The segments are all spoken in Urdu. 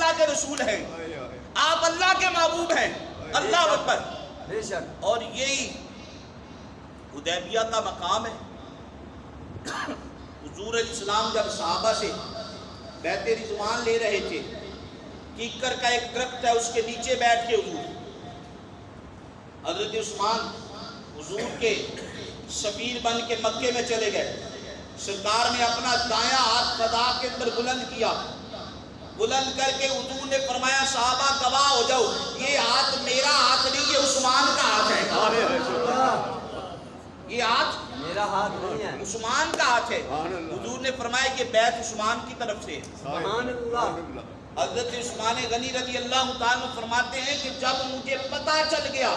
اللہ کے رسول ہیں، آپ اللہ کے محبوب ہیں. اللہ اکبر. بے شک. اور یہی حدیبیہ کا مقام ہے. حضور علیہ السلام جب صحابہ سے بیعت رضوان لے رہے تھے، کیکر کا ایک درخت ہے اس کے نیچے بیٹھ کے حضرت عثمان حضور کے سفیر بن کے مکے میں چلے گئے. سرکار نے اپنا دایاں ہاتھ فضا کے اندر بلند کیا، بلند کر کے حضور نے فرمایا صحابہ گواہ ہو جاؤ، یہ ہاتھ میرا ہاتھ نہیں، یہ عثمان کا ہاتھ ہے. یہ ہاتھ میرا ہاتھ نہیں ہے، عثمان کا ہاتھ ہے. حضور نے فرمایا کہ بیعت عثمان کی طرف سے. سبحان اللہ. حضرت عثمان غنی رضی اللہ تعالیٰ فرماتے ہیں کہ جب مجھے پتا چل گیا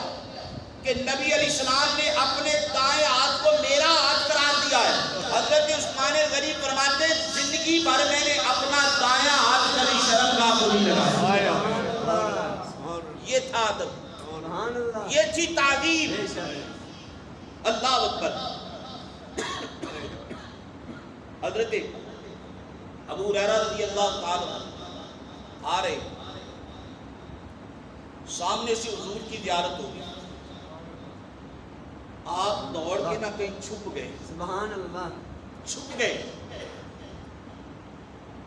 کہ نبی علیہ السلام نے اپنے دائیں ہاتھ کو میرا ہاتھ قرار دیا ہے، حضرت عثمان غنی فرماتے ہیں زندگی بھر میں نے اپنا دائیں ہاتھ کبھی شرمگاہ کو نہیں لگایا. یہ تھا ادب، یہ تھی تعظیم. اللہ اکبر. حضرت ابو ہریرہ رضی اللہ تعالیٰ آ رہے، سامنے سے حضور کی زیارت ہوگی، آپ دوڑ کے نہ کہیں چھپ گئے. سبحان اللہ. چھپ گئے.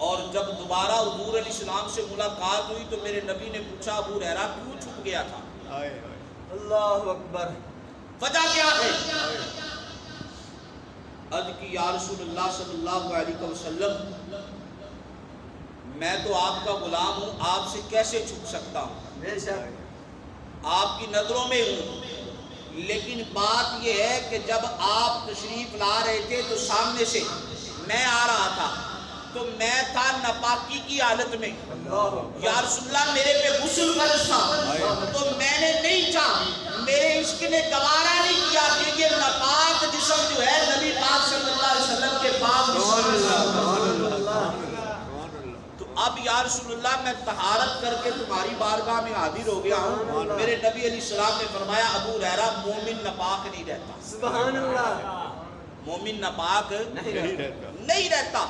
اور جب دوبارہ حضور علیہ السلام سے ملاقات ہوئی تو میرے نبی نے پوچھا ابو ہریرہ کیوں چھپ گیا تھا؟ اللہ اکبر. وجہ کیا ہے؟ عرض کی یا رسول اللہ صلی اللہ علیہ وسلم میں تو آپ کا غلام ہوں، آپ سے کیسے چھپ سکتا ہوں؟ بے شک. آپ کی نظروں میں ہوں. لیکن بات یہ ہے کہ جب آپ تشریف لا رہے تھے تو سامنے سے میں آ رہا تھا تو میں تھا ناپاکی کی حالت میں. یا رسول اللہ میرے پہ غسل فرض تھا تو میں نے نہیں چاہا، میرے عشق نے گوارا نہیں کیا کہ یہ ناپاک جسم جو ہے نبی پاک صلی اللہ علیہ وسلم کے پاک تو اب یا رسول اللہ میں طہارت کر کے تمہاری بارگاہ میں حاضر ہو گیا ہوں. میرے نبی علیہ السلام نے فرمایا ابو ہریرہ مومن ناپاک نہیں رہتا. سبحان اللہ. مومن ناپاک نہیں رہتا.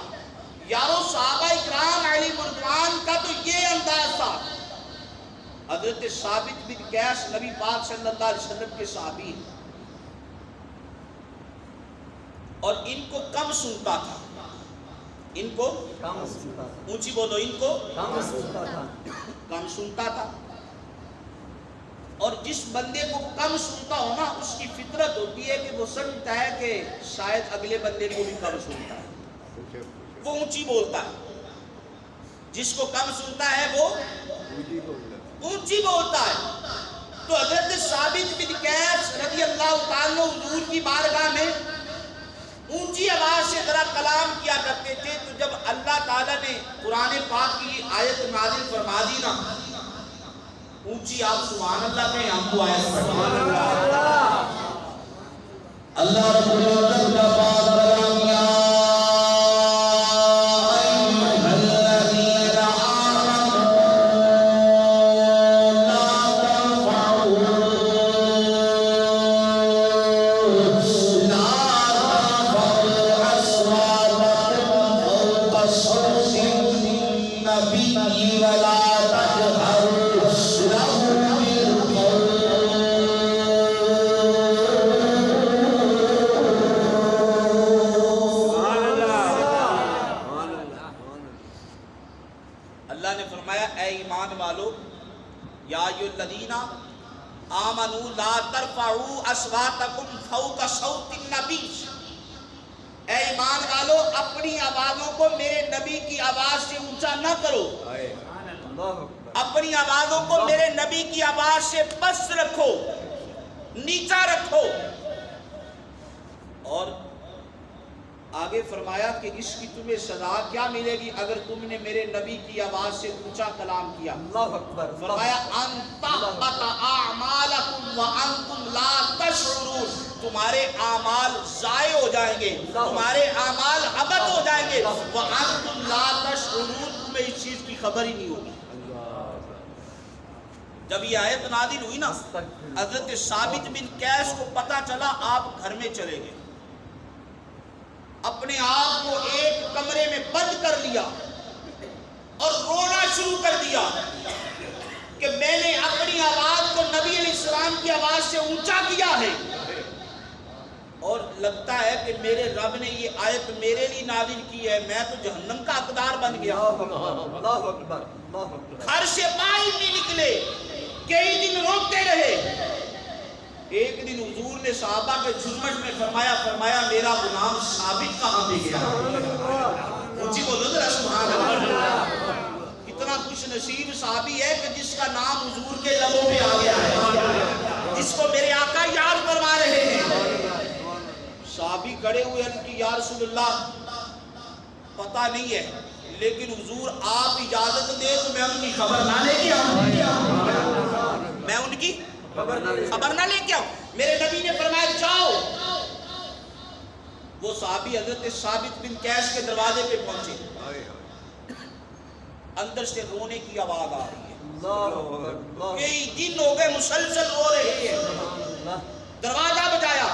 یارو صحابہ اکرام علیہ مردوان کا تو یہ انداز تھا. حضرت ثابت بن قیس نبی پاک صلی اللہ علیہ وسلم کے صحابی اور ان کو کم سنتا تھا. ان کو کم سنتا تھا. اونچی بولو، ان کو کم سنتا تھا. کم سنتا تھا. اور جس بندے کو کم سنتا ہو نا اس کی فطرت ہوتی ہے کہ وہ سمجھتا ہے کہ شاید اگلے بندے کو بھی کم سنتا ہے، وہ اونچی بولتا ہے. جس کو کم سنتا ہے وہ اونچی بولتا ہے. تو حضرت ثابت بن قیس رضی اللہ تعالیٰ حضور کی بارگاہ میں اونچی آواز سے ذرا کلام کیا کرتے تھے. تو جب اللہ تعالیٰ نے قرآن پاک کی آیت نازل فرما دی نا، اونچی آپ سبحان اللہ کہیں، ہم کو آیت سبحان اللہ. اللہ رب العزت کا پاک کلام یا آمنوا لا ترفعوا اصواتکم فوق صوت النبی. اے ایمان والو اپنی آوازوں کو میرے نبی کی آواز سے اونچا نہ کرو. اپنی آوازوں کو میرے نبی کی آواز سے پست رکھو، نیچا رکھو. اور آگے فرمایا کہ اس کی تمہیں سزا کیا ملے گی اگر تم نے میرے نبی کی آواز سے اونچا کلام کیا. اللہ اکبر. فرمایا ان تحبط اعمالکم وانتم لا تشعرون. تمہارے اعمال ضائع ہو جائیں گے، تمہارے اعمال حبط ہو جائیں گے. وانتم لا تشعرون، تمہیں اس چیز کی خبر ہی نہیں ہوگی. جب یہ آیت نازل ہوئی نا، حضرت ثابت بن قیس کو پتا چلا، آپ گھر میں چلے گئے، اپنے آپ کو ایک کمرے میں بند کر لیا اور رونا شروع کر دیا. السلام کی آواز سے اونچا کیا ہے، اور لگتا ہے کہ میرے رب نے یہ آیت میرے لیے نازل کی ہے، میں تو جہنم کا حقدار بن گیا۔ اللہ اکبر، اللہ اکبر۔ گھر سے باہر نہیں نکلے، کئی دن روتے رہے۔ ایک دن حضور نے صحابہ کے جھرمٹ میں فرمایا میرا غلام ثابت کہاں پہ گیا؟ اونچی بولو ذرا سبحان اللہ۔ کتنا خوش نصیب صحابی ہے کہ جس کا نام حضور کے لبوں میں آ گیا ہے، جس کو میرے آقا یاد فرما رہے ہیں۔ صحابی کھڑے ہوئے ان کی یا رسول اللہ پتہ نہیں ہے، لیکن حضور آپ اجازت دے تو میں ان کی خبر نہ لے کے آؤں، میں ان کی خبر نہ لے کے آؤں۔ میرے نبی نے فرمایا جاؤ۔ وہ صحابی حضرت ثابت بن قیس کے دروازے پہ پہنچے، اندر سے رونے کی آواز آ رہی ہے، کئی دن ہو گئے مسلسل رو رہے ہیں۔ دروازہ بجایا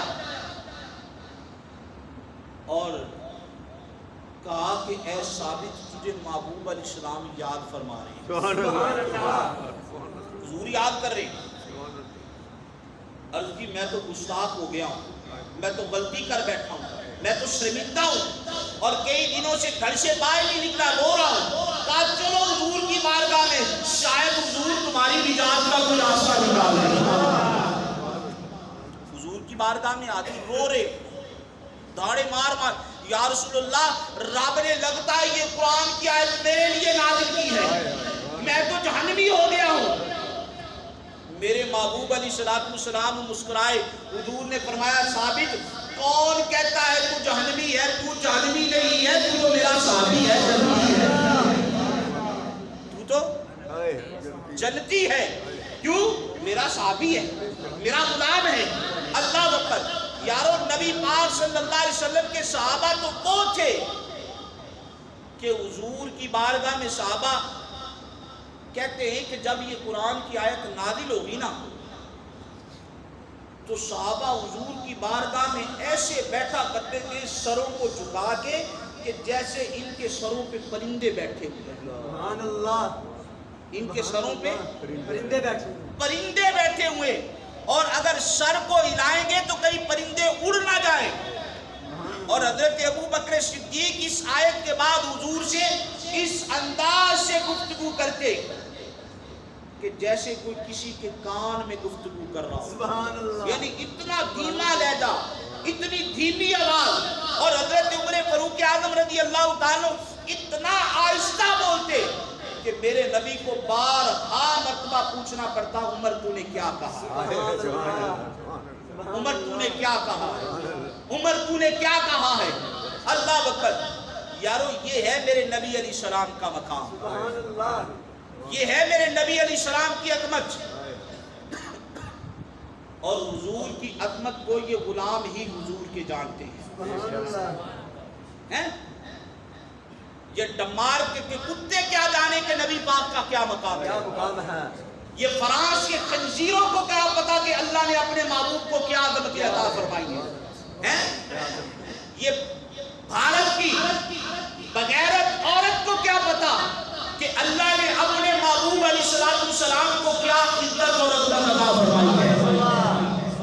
اور کہا کہ اے ثابت تجھے محبوب علیہ السلام یاد فرما رہے ہیں، حضور یاد کر رہے ہیں۔ عرض کی میں تو گستاخ ہو گیا ہوں، میں تو غلطی کر بیٹھا ہوں، میں تو شرمندہ ہوں، اور کئی دنوں سے گھر سے باہر نہیں نکلا، رو رہا ہوں۔ کہا چلو حضور کی بارگاہ میں، شاید حضور تمہاری نجات کا کوئی راستہ نکال دے۔ حضور کی بارگاہ میں آدمی رو رہے، دھاڑے مار مار، یا رسول اللہ رب نے لگتا ہے یہ قرآن کی آیت میرے لیے نازل کی ہے، میں تو جہنمی ہو گیا ہوں۔ میرے محبوب علیہ السلام مسکرائے، حضور نے فرمایا ثابت کون کہتا ہے تو جہنمی ہے؟ تو جہنمی نہیں ہے، تو میرا صحابی ہے، جنتی ہے، تو جنتی ہے۔ کیوں؟ میرا صحابی ہے، میرا غلام ہے۔ اللہ اکبر۔ یارو نبی پاک صلی اللہ علیہ وسلم کے صحابہ تو وہ تھے کہ حضور کی بارگاہ میں صحابہ کہتے ہیں کہ جب یہ قرآن کی آیت نازل ہوگی نا تو صحابہ حضور کی بارگاہ میں ایسے بیٹھا کرتے تھے سروں کو جھکا کے کہ جیسے ان کے سروں پہ پرندے بیٹھے ہوئے، سبحان اللہ، ان کے سروں پہ پرندے بیٹھے ہوئے، اور اگر سر کو ہلائیں گے تو کئی پرندے اڑ نہ جائیں۔ اور حضرت ابو بکر صدیق اس آیت کے بعد حضور سے اس انداز سے گفتگو کرتے کہ جیسے کوئی کسی کے کان میں گفتگو کر رہا ہو، سبحان اللہ، یعنی اتنا دھیما لہجہ، اتنی دھیمی آواز۔ اور حضرت عمر فاروق اعظم رضی اللہ تعالیٰ اتنا آہستہ بولتے کہ میرے نبی کو بارہا مرتبہ پوچھنا پڑتا عمر تو نے کیا کہا، عمر تو نے کیا کہا ہے، عمر تو نے کیا کہا ہے۔ اللہ اکبر۔ یارو یہ ہے میرے نبی علیہ السلام کا مقام، سبحان اللہ، یہ ہے میرے نبی علیہ السلام کی عظمت، اور حضور کی عظمت کو یہ غلام ہی حضور کے جانتے ہیں۔ سبحان اللہ، ہیں یہ ڈمار کے کتے کیا جانے کہ نبی پاک کا کیا مقام کیا ہے، مقام ہے، یہ فرانس کے خنزیروں کو کیا پتا کہ اللہ نے اپنے محبوب کو کیا عظمت عطا فرمائی ہے، یہ بھارت کی بغیرت عورت کو کیا پتا کہ اللہ نے اپنے محبوب علیہ السلام کو کیا عزت اور عظمت عطا فرمائی ہے۔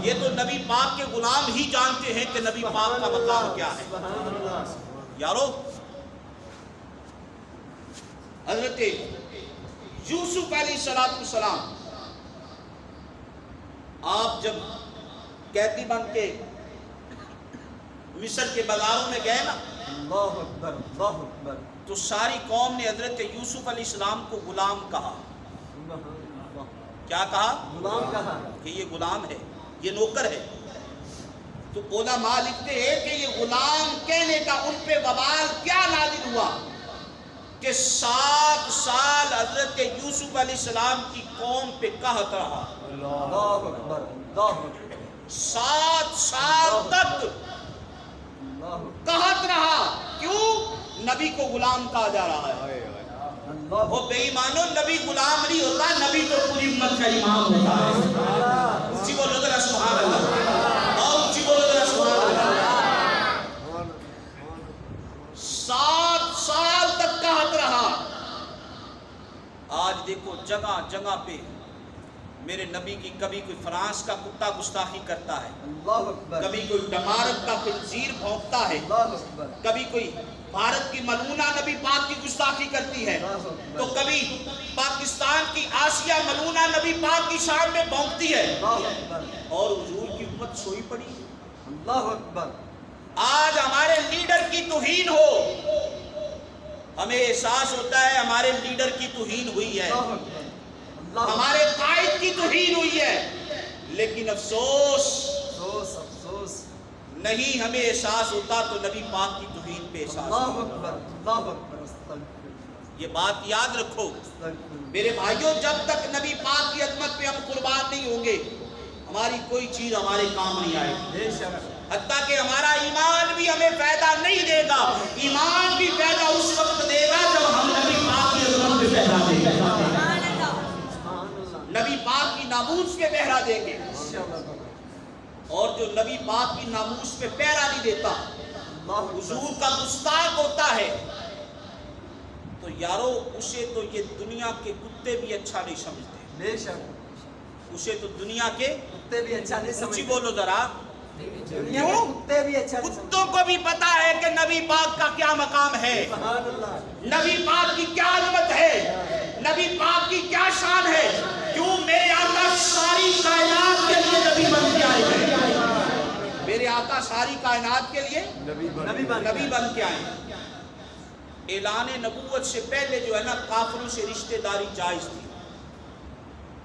یہ تو نبی پاک کے غلام ہی جانتے ہیں کہ نبی پاک کا مقام کیا ہے۔ سبحان اللہ، یارو حضرت یوسف علیہ السلام آپ جب قیدی بن کے مصر کے بازاروں میں گئے نا اللہ اکبر، اللہ اکبر، تو ساری قوم نے حضرت یوسف علیہ السلام کو غلام کہا۔ سبحان اللہ، کیا کہا؟ غلام کہا، کہ یہ غلام ہے، یہ نوکر ہے۔ تو علماء لکھتے ہیں کہ یہ غلام کہنے کا ان پہ وبال کیا نازل ہوا کہ 7 سال حضرت یوسف علیہ السلام کی قوم پہ قحط رہا، اللہ اکبر، اللہ اکبر، 7 سال تک قحط رہا۔ کیوں؟ نبی کو غلام کہا جا رہا ہے۔ اللہ وہ بے ایمانو، نبی غلام نہیں ہوتا، نبی تو پوری امت کا امام ہوتا ہے۔ اونچی بولو ذرا سبحان اللہ، اور اونچی بولو ذرا سبحان اللہ۔ 7 سال تک قحط رہا۔ آج دیکھو جگہ جگہ پہ میرے نبی کی کبھی کوئی فرانس کا کتا گستاخی کرتا ہے، اللہ اکبر کبھی کوئی ڈمارک کا خنزیر بھونکتا ہے، اللہ اکبر کبھی کوئی بھارت کی ملونہ نبی پاک کی گستاخی کرتی ہے، تو کبھی پاکستان کی آسیہ ملونہ نبی پاک کی شان میں بھونکتی ہے، اللہ اکبر اور حضور کی امت سوئی پڑی ہے۔ اللہ اکبر آج ہمارے لیڈر کی توہین ہو، ہمیں احساس ہوتا ہے ہمارے لیڈر کی توہین ہوئی ہے، اللہ اکبر اللہ ہمارے قائد کی توہین ہوئی ہے، لیکن افسوس افسوس افسوس نہیں ہمیں احساس ہوتا تو نبی پاک کی توہین پہ احساس اللہ ہوتا۔ اکبر اللہ اکبر استغفر یہ بات یاد رکھو استغفر میرے بھائیوں، جب تک نبی پاک کی عظمت پہ ہم قربان نہیں ہوں گے ہماری کوئی چیز ہمارے کام نہیں آئے گی، بے شک حتیٰ کہ ہمارا ایمان بھی ہمیں فائدہ نہیں دے گا۔ ایمان بھی فائدہ اس وقت دے گا جب ہم نبی پاک کی عظمت پہ پہرا دیں گے، سبحان اللہ نبی پاک کی ناموس پہ پہرا دیں گے، انشاءاللہ اور جو نبی پاک کی ناموس پہ پہرا نہیں دیتا، اللہ حضور کا گستاخ ہوتا ہے، تو یارو اسے تو یہ دنیا کے کتے بھی اچھا نہیں سمجھتے، بے شک اسے تو دنیا کے کتے بھی اچھا نہیں اونچی سمجھتے بولو ذرا، دنیا کے کتے بھی اچھا نہیں سمجھتے کتوں کو بھی پتا ہے کہ نبی پاک کا کیا مقام ہے، سبحان اللہ نبی پاک کی کیا عظمت ہے، نبی پاک کی کیا شان ہے، کیوں میرے آقا ساری کائنات کے لیے نبی بن کے آئے ہیں، میرے آقا ساری کائنات کے لیے نبی نبی بن کے آئے ہیں۔ اعلان نبوت سے پہلے جو ہے نا کافروں سے رشتہ داری جائز تھی،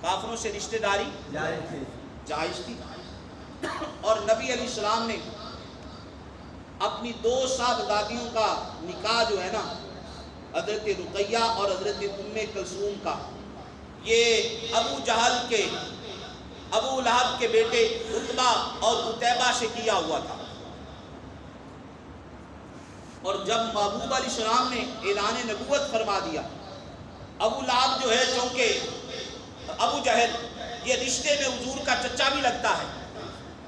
کافروں سے رشتہ داری جائے تھے جائز تھی، اور نبی علیہ السلام نے اپنی 2 صاحبزادیوں کا نکاح جو ہے نا حضرت رقیہ اور حضرت ام کلثوم کا، یہ ابو جہل کے ابو لہب کے بیٹے عتبہ اور عتیبہ سے کیا ہوا تھا، اور جب محبوب علیہ السلام نے اعلان نبوت فرما دیا، ابو لہب جو ہے چونکہ ابو جہل یہ رشتے میں حضور کا چچا بھی لگتا ہے،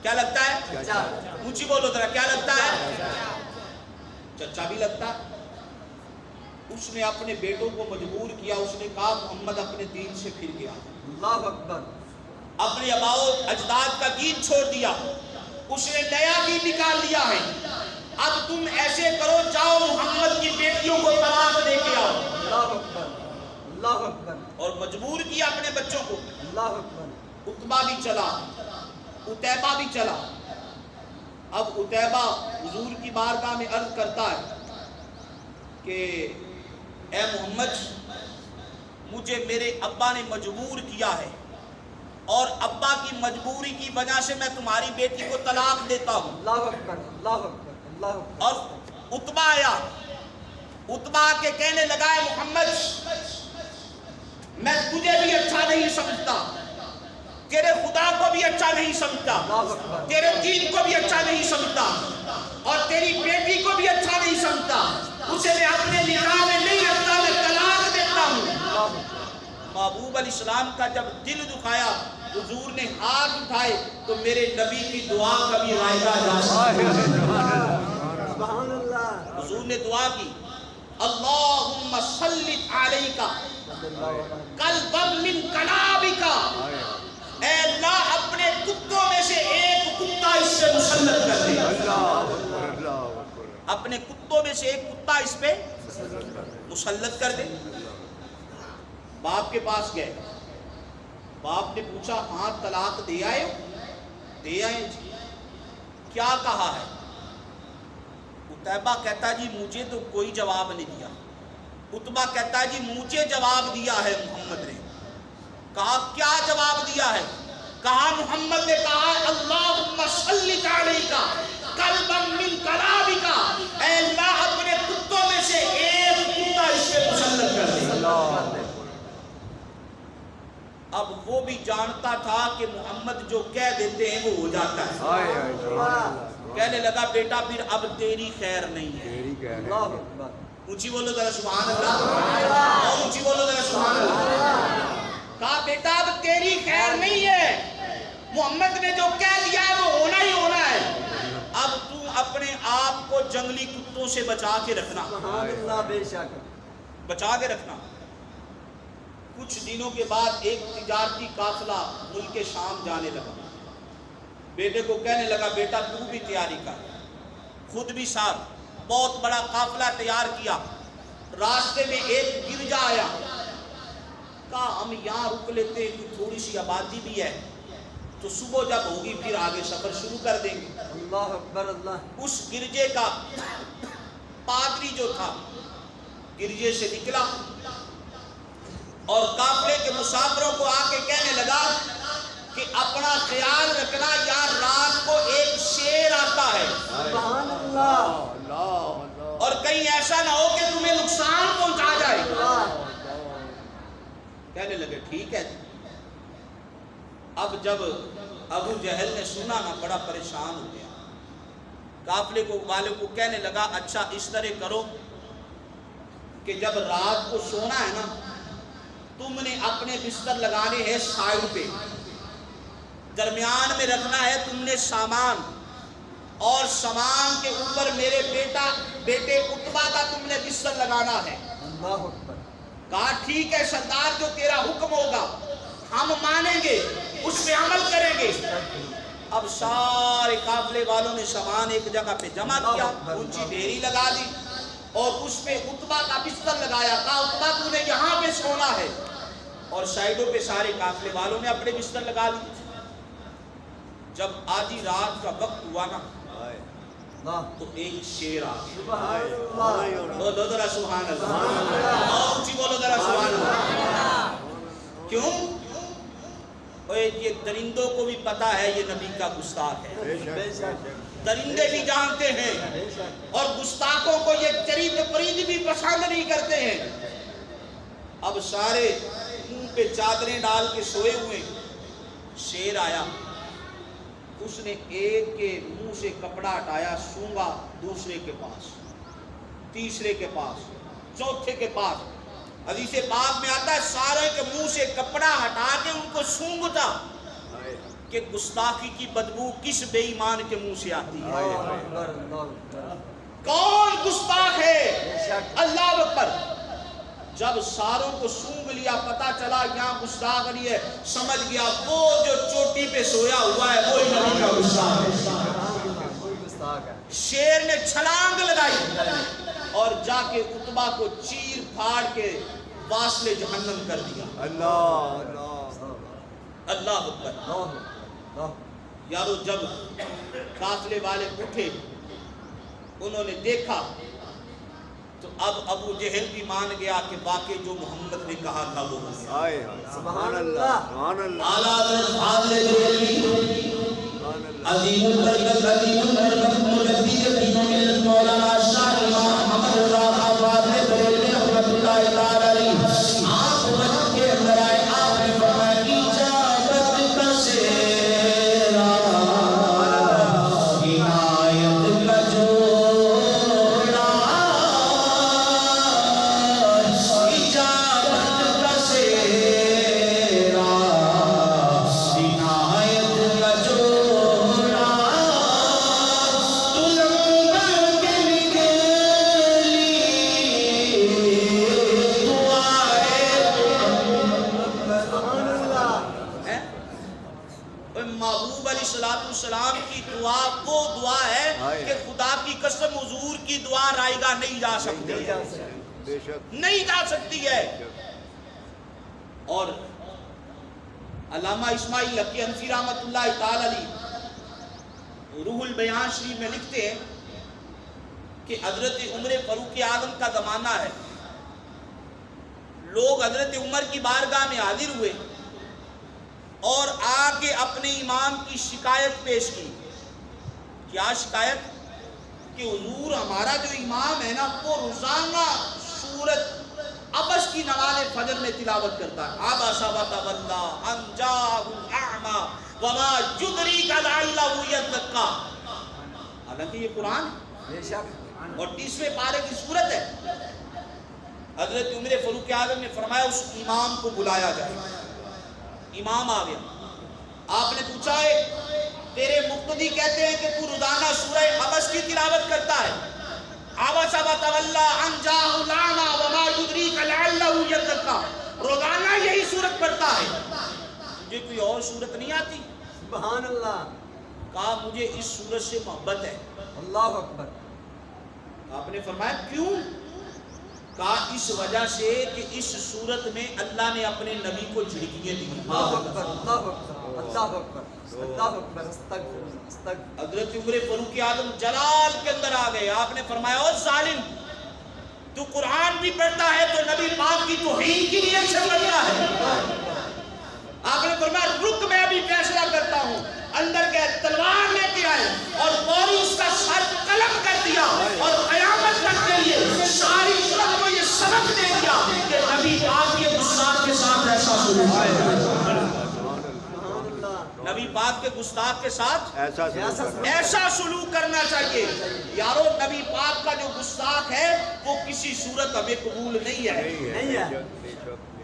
کیا لگتا ہے؟ چچا اونچی بولو ذرا، کیا لگتا ہے؟ چچا بھی لگتا ہے۔ اس نے اپنے بیٹوں کو مجبور کیا، اس نے کہا محمد اپنے دین سے پھر گیا، اللہ اکبر اپنے آباء و اجداد کا دین چھوڑ دیا، اس نے نیا دین نکال لیا ہے، اب تم ایسے کرو جاؤ محمد کی بیٹیوں کو طلاق دے کے آؤ، اللہ اکبر اللہ اکبر اور مجبور کیا اپنے بچوں کو۔ اللہ اکبر عتبہ بھی چلا، عتیبہ بھی چلا۔ اب عتیبہ حضور کی بارگاہ میں عرض کرتا ہے کہ اے محمد، مجھے میرے ابا نے مجبور کیا ہے، اور ابا کی مجبوری کی وجہ سے میں تمہاری بیٹی کو طلاق دیتا ہوں۔ اللہ اکبر اللہ اکبر اللہ اکبر اور عتبہ آیا، عتبہ کے کہنے لگا ہے محمد، میں تجھے بھی اچھا نہیں سمجھتا، تیرے خدا کو بھی اچھا نہیں سمجھتا، تیرے دین کو بھی اچھا نہیں سمجھتا، اور تیری بیٹی کو بھی اچھا نہیں سمجھتا، اسے میں اپنے نکاح میں نہیں رکھتا، میں طلاق دیتا ہوں۔ محبوب علیہ السلام کا جب دل دکھایا، حضور نے ہاتھ اٹھائے تو میرے نبی کی دعا کبھی رائگاں جا سکتی، سبحان اللہ حضور نے دعا کی، اللہم صلِّ علیکا قلبا من کلابکا، اے اللہ اپنے کتوں میں سے ایک کتا اس پہ مسلط کر دے، اپنے کتوں میں سے ایک کتا اس پہ مسلط کر دے۔ باپ کے پاس گئے، باپ نے پوچھا ہاں طلاق دے آئے ہو؟ دے آئے جی۔ کیا کہا ہے؟ عتیبہ کہتا جی مجھے تو کوئی جواب نہیں دیا۔ عتبہ کہتا جی مجھے جواب دیا ہے محمد نے۔ کہا کیا جواب دیا ہے؟ کہا محمد نے کہا اللہم صلی علیکا قلبا من کلابکا، اے اللہ اپنے کتوں میں سے ایک کتا اس پہ مسلط کر دے۔ اب وہ بھی جانتا تھا کہ محمد جو کہہ دیتے ہیں وہ ہو جاتا ہے۔ کہنے لگا بیٹا پھر اب تیری خیر نہیں ہے۔ اللہ اکبر اونچی بولو ذرا سبحان اللہ، اور اونچی بولو ذرا سبحان اللہ۔ کہا بیٹا اب تیری خیر نہیں ہے، محمد نے جو کہہ دیا ہے وہ ہونا ہی ہونا ہے، اب تو اپنے آپ کو جنگلی کتوں سے بچا کے رکھنا، سبحان اللہ بے شک بچا کے رکھنا۔ کچھ دنوں کے بعد ایک تجارتی قافلہ ملک شام جانے لگا. بیٹے کو کہنے لگا بیٹا تو بھی تیاری کر. خود بھی ساتھ بہت بڑا قافلہ تیار کیا. راستے میں ایک گرجا آیا. کہا ہم یہاں رک لیتے ہیں کہ تھوڑی سی آبادی بھی ہے تو صبح جب ہوگی پھر آگے سفر شروع کر دیں گے. اللہ اکبر اللہ. اس گرجے کا پادری جو تھا گرجے سے نکلا اور قافلے کے مسافروں کو آ کے کہنے لگا کہ اپنا خیال رکھنا یار رات کو ایک شیر آتا ہے سبحان اللہ. اور کہیں ایسا نہ ہو کہ تمہیں نقصان پہنچا جائے. کہنے لگے ٹھیک ہے. اب جب ابو جہل نے سنا نا بڑا پریشان ہو گیا. قافلے کو والے کو کہنے لگا اچھا اس طرح کرو کہ جب رات کو سونا ہے نا تم نے اپنے بستر لگانے ہیں سائڈ پہ, درمیان میں رکھنا ہے تم نے سامان, اور سامان کے اوپر میرے بیٹے عتبہ کا تم نے بستر لگانا ہے. اللہ اکبر. کہا ٹھیک ہے سردار جو تیرا حکم ہوگا ہم مانیں گے اس پہ عمل کریں گے. اب سارے قافلے والوں نے سامان ایک جگہ پہ جمع کیا, اونچی ڈھیری لگا دی اور اس پہ عتبہ کا بستر لگایا. کہا عتبہ تو نے یہاں پہ سونا ہے, اور سائیڈوں پہ سارے قافلے والوں نے اپنے بستر لگا لی. جب آدھی رات کا وقت ہوا نا تو ایک شیر آ گیا. بولو ذرا سبحان اللہ, اونچی بولو ذرا سبحان اللہ. کیوں؟ یہ درندوں کو بھی پتا ہے یہ نبی کا گستاخ ہے, درندے بھی جانتے ہیں اور گستاخوں کو یہ چرید پرید بھی پسند نہیں کرتے ہیں. اب سارے منہ پہ چادریں ڈال کے سوئے ہوئے. شیر آیا, اس نے ایک کے منہ سے کپڑا ہٹایا, سونگا دوسرے کے پاس, تیسرے کے پاس, چوتھے کے پاس. حدیث پاک میں آتا ہے سارے کے منہ سے کپڑا ہٹا کے ان کو سونگتا کہ گستاخی کی بدبو کس بے ایمان کے منہ سے آتی ہے. کون گستاخ ہے؟ اللہ اکبر. جب ساروں کو سونگ لیا پتا چلا یہاں گستاخ نہیں ہے, سمجھ گیا وہ جو چوٹی پہ سویا ہوا ہے وہی نبی کا گستاخ ہے. شیر نے چھلانگ لگائی اور جا کے عتبہ کو چیر پھاڑ کے واصل جہنم کر دیا. اللہ اکبر. یارو جب قافلے والے اٹھے انہوں نے دیکھا تو اب ابو جہل بھی مان گیا کہ واقعی جو محمد نے کہا تھا وہ سبحان اللہ. اعلیٰ حضرت فاضل بریلوی عظیم البرکت عظیم البرکت مجدد دین و ملت مولانا شاہ امام محمد رضا خان فاضل بریلوی رحمۃ اللہ تعالی علیہ آپ وقت کے اندر آئے. آپ نے فرمایا اجابت کا سیرا عنایت کا جوڑا, اجابت کا سیرا عنایت کا جوڑا, تلنگر کے نکلی محبوب علیہ السلام کی دعا وہ دعا ہے کہ خدا کی قسم حضور کی دعا رائیگاہ نہیں جا سکتی ہے, نہیں جا سکتی ہے. اور علامہ اسماعیل حقی حنفی رحمۃ اللہ تعالی علیہ روح البیان شریف میں لکھتے ہیں کہ حضرت عمر فاروق اعظم کا زمانہ ہے. لوگ حضرت عمر کی بارگاہ میں حاضر ہوئے اور آ کے اپنے امام کی شکایت پیش کی. کیا شکایت؟ کہ حضور ہمارا جو امام ہے نا وہ روزانہ سورت عبس کی نماز فجر میں تلاوت کرتا ہے. عبس وتولی ان جاءہ الاعمی وما یدریک لعلہ یزکیٰ. حالانکہ یہ قرآن اور 30ویں پارے کی سورت ہے. حضرت عمر فاروق اعظم نے فرمایا اس امام کو بلایا جائے. امام آ گیا. آپ نے پوچھا ہے تیرے مقتدی کہتے ہیں کہ تو روزانہ سورہ عبس کی تلاوت کرتا ہے. عبس وتولی ان جاءہ الاعمی وما یدریک لعلہ یزکیٰ. روزانہ یہ تجھے کوئی اور صورت نہیں آتی؟ سبحان اللہ. کہا مجھے اس صورت سے محبت ہے. اللہ اکبر. آپ نے فرمایا کیوں؟ کہا اس وجہ سے کہ اس صورت میں اللہ نے اپنے نبی کو جھڑکیاں دی. اللہ اکبر. اللہ اکبر. اللہ اکبر. اللہ اکبر. استغفر. استغفر. حضرت عمر فاروق اعظم جلال کے اندر آ گئے. آپ نے فرمایا او ظالم، تو قرآن بھی پڑھتا ہے تو نبی پاک کی توہین کی نیت سے پڑھتا ہے. آپ نے فرمایا رک، میں ابھی فیصلہ کرتا ہوں. اندر گئے، تلوار لے کے آئے اور فوری اس کا سر قلم کر دیا اور قیامت تک کے لیے ساری امت کو یہ سبق دے دیا کہ نبی پاک کے گستاخ کے ساتھ ایسا سلوک ہے. نبی پاک کے گستاخ کے ساتھ ایسا سلوک کرنا چاہیے. یارو نبی پاک کا جو گستاخ ہے وہ کسی صورت ہمیں قبول نہیں ہے.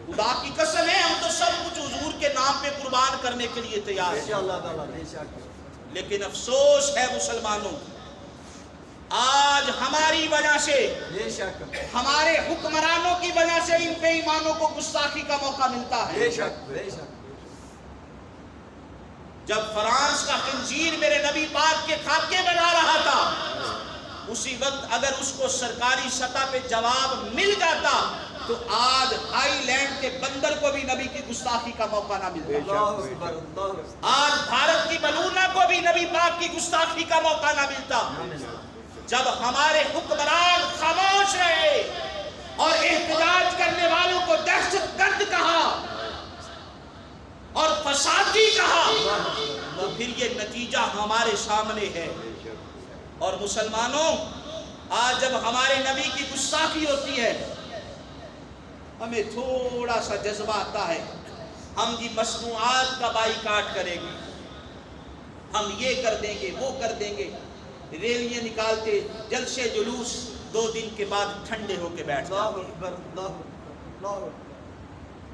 خدا کی قسم ہے ہم تو سب کچھ حضور کے نام پہ قربان کرنے کے لیے تیار ہیں. لیکن افسوس ہے مسلمانوں، آج ہماری وجہ سے، ہمارے حکمرانوں کی وجہ سے ان بے ایمانوں کو گستاخی کا موقع ملتا ہے. جب فرانس کا خنزیر میرے نبی پاک کے خاکے بنا رہا تھا، اسی وقت اگر اس کو سرکاری سطح پہ جواب مل جاتا تو آج ہائی لینڈ کے بندر کو بھی نبی کی گستاخی کا موقع نہ ملتا. آج بھارت کی بلونا کو بھی نبی پاک کی گستاخی کا موقع نہ ملتا. جب ہمارے حکمران خاموش رہے اور احتجاج کرنے والوں کو دہشت گرد کہا اور فسادی کہا تو پھر یہ نتیجہ ہمارے سامنے ہے. اور مسلمانوں، آج جب ہمارے نبی کی گستاخی ہوتی ہے ہمیں تھوڑا سا جذبہ آتا ہے، ہم جی مصنوعات کا بائیکاٹ کریں گے، ہم یہ کر دیں گے، وہ کر دیں گے، ریلیاں نکالتے، جلسے جلوس، 2 دن کے بعد ٹھنڈے ہو کے بیٹھ جاتے.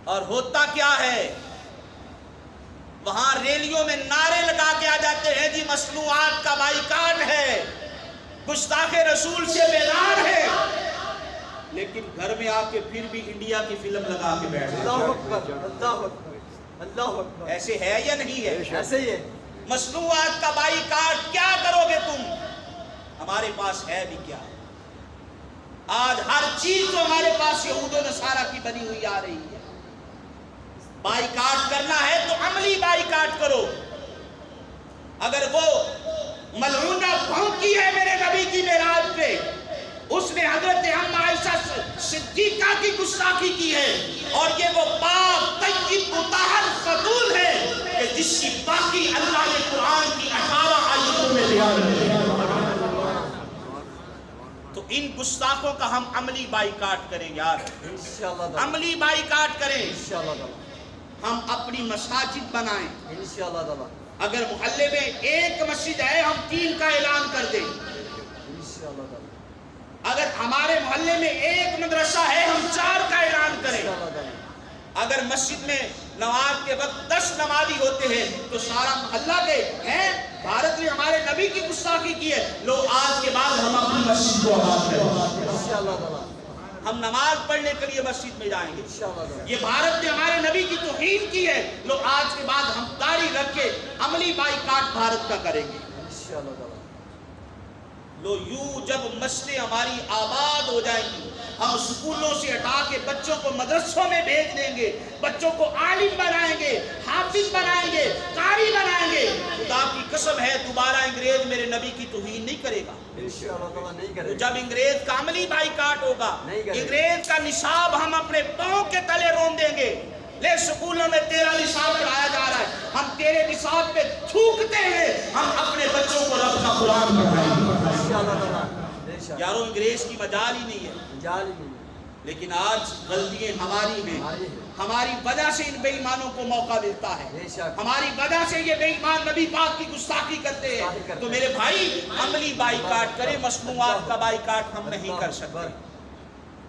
اور ہوتا کیا ہے؟ وہاں ریلیوں میں نعرے لگا کے آ جاتے ہیں جی مصنوعات کا بائیکاٹ ہے، گستاخ رسول سے بیزار ہے، لیکن گھر میں آ کے پھر بھی انڈیا کی فلم لگا کے بیٹھ جاتے. ایسے ہے یا نہیں ہے؟ ایسے ہی ہے. مصنوعات کا بائیکاٹ کیا کرو گے تم؟ ہمارے پاس ہے بھی کیا؟ آج ہر چیز تو ہمارے پاس یہود و نصارہ کی بنی ہوئی آ رہی ہے. بائیکاٹ کرنا ہے تو عملی بائیکاٹ کرو. اگر وہ ملعونہ بھونکی ہے میرے نبی کی معراج پہ، اس نے حضرت ہم عائشہ صدیقہ کی گستاخی کی ہے، اور یہ وہ پاک طیب مطہر خاتون ہے کہ جس کی باقی اللہ نے قرآن کی 18 آیتوں میں بیان کی. تو ان گستاخوں کا ہم عملی بائیکاٹ کریں یار، عملی بائیکاٹ کریں. ہم اپنی مساجد بنائیں. اگر محلے میں ایک مسجد ہے ہم 3 کا اعلان کر دیں. اگر ہمارے محلے میں ایک مدرسہ ہے ہم 4 کا اعلان کریں. اگر مسجد میں نماز کے وقت 10 نمازی ہوتے ہیں تو سارا محلہ کے ہیں بھارت نے ہمارے نبی کی گستاخی کی ہے، لو آج کے بعد ہم اپنی مسجد کو آباد کریں. ہم نماز پڑھنے کے لیے مسجد میں جائیں گے. یہ بھارت نے ہمارے نبی کی توہین کی ہے، لو آج کے بعد ہم داڑھی رکھ کے عملی بائیکاٹ بھارت کا کریں گے. لو یوں جب مسجدیں ہماری آباد ہو جائیں گی، ہم سکولوں سے ہٹا کے بچوں کو مدرسوں میں بھیج دیں گے، بچوں کو عالم بنائیں گے، حافظ بنائیں گے، قاری بنائیں گے. خدا کی قسم ہے دوبارہ انگریز میرے نبی کی توہین نہیں کرے گا. جب انگریز کا عملی بائیکاٹ ہوگا، انگریز کا نصاب ہم اپنے پاؤں کے تلے رون دیں گے. لے سکولوں میں تیرا نصاب پڑھایا جا رہا ہے، ہم تیرے نصاب پہ تھوکتے ہیں، ہم اپنے بچوں کو رب کا قرآن پڑھائیں گے. یارو انگریز کی مجال ہی نہیں ہے. لیکن آج غلطیاں ہماری ہیں، ہماری وجہ سے ان بے ایمانوں کو موقع ملتا ہے، ہماری وجہ سے یہ بے ایمان نبی پاک کی گستاخی کرتے ہیں. تو میرے بھائی عملی بائیکاٹ کریں، مصنوعات کا بائیکاٹ ہم نہیں کر سکتے.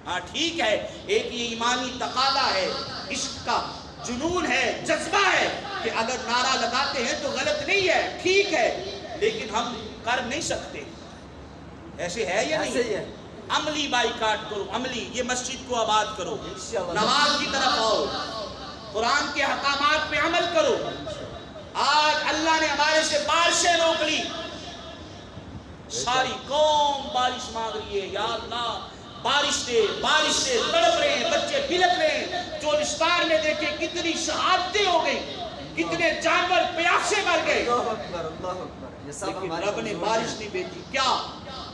ہاں ٹھیک ہے، ایک یہ ایمانی تقاضا ہے، عشق کا جنون ہے، جذبہ ہے کہ اگر نعرہ لگاتے ہیں تو غلط نہیں ہے، ٹھیک ہے، لیکن ہم کر نہیں سکتے. ایسے ہے یا نہیں؟ عملی بائیکاٹ کرو، عملی. یہ مسجد کو آباد کرو، نماز کی طرف آؤ، قرآن کے احکامات پہ عمل کرو. آج اللہ نے ہمارے سے بارشیں روک لی, ساری قوم بارش مانگ رہی ہے, یا اللہ بارش دے, بارش دے, تڑپ رہے ہیں, بچے بلک رہے ہیں. چولستان میں دیکھیں کتنی شہادتیں ہو گئی, کتنے جانور پیاسے مر گئے, اللہ اکبر, اللہ اکبر. یہ سب لیکن ہمارے رب نے کمزوری بارش ہیں. نہیں بھیجی. کیا؟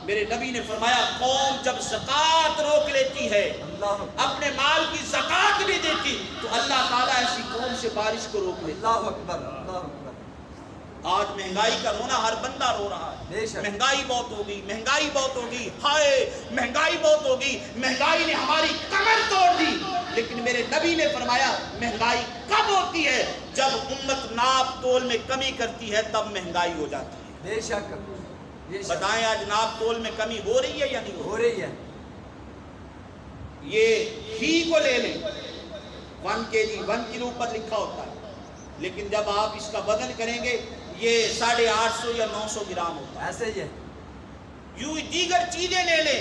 میرے نبی نے فرمایا قوم جب زکوٰۃ روک لیتی ہے, اللہ اکبر, اپنے مال کی زکوٰۃ نہیں دیتی, تو اللہ تعالیٰ ایسی قوم سے بارش کو روک لیتا. اللہ اکبر, اللہ اکبر. آج مہنگائی کا رونا ہر بندہ رو رہا ہے. بے شک. مہنگائی بہت ہوگی, مہنگائی بہت ہوگی, ہائے مہنگائی بہت ہوگی. مہنگائی نے ہماری کمر توڑ دی. لیکن میرے نبی نے فرمایا مہنگائی کب ہوتی ہے؟ جب امت ناپ تول میں کمی کرتی ہے تب مہنگائی ہو جاتی ہے. بے شک, بے شک. بتائیں آج ناپ تول میں کمی ہو رہی ہے یا نہیں ہو ہو رہی ہے. یہ ہی کو لے لیں, 1 kg 1 کلو پر لکھا ہوتا ہے, لیکن جب آپ اس کا وزن کریں گے یہ 850 یا 900 گرام ہوتا ہے. ایسے ہی ہے. یوں دیگر چیزیں لے لیں,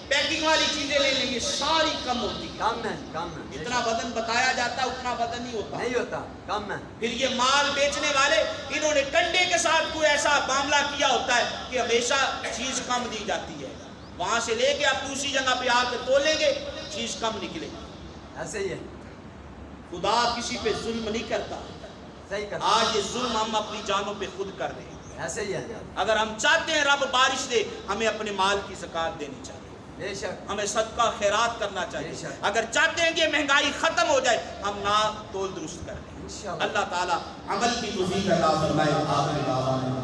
پیکنگ والی چیزیں لے لیں, یہ ساری کم ہوتی ہے. کم ہے, کم ہے. جتنا وزن بتایا جاتا ہے اتنا وزن نہیں ہوتا. نہیں ہوتا, کم ہے. پھر یہ مال بیچنے والے انہوں نے کنڈے کے ساتھ کوئی ایسا معاملہ کیا ہوتا ہے کہ ہمیشہ چیز کم دی جاتی ہے. وہاں سے لے کے آپ دوسری جگہ پہ آ کے تولیں گے, چیز کم نکلے گی. ایسے ہی ہے. خدا کسی پہ ظلم نہیں کرتا. صحیح کرتا. آج یہ ظلم ہم اپنی جانوں پہ خود کر رہے ہیں. ایسے ہی ہے. اگر ہم چاہتے ہیں رب بارش دے, ہمیں اپنے مال کی زکوٰۃ دینی چاہیے, بے شک, ہمیں صدقہ خیرات کرنا چاہیے. بے شک. اگر چاہتے ہیں کہ مہنگائی ختم ہو جائے, ہم ناپ تول درست کر لیں. انشاءاللہ. اللہ تعالیٰ عمل کی توفیق عطا فرمائے. آمین.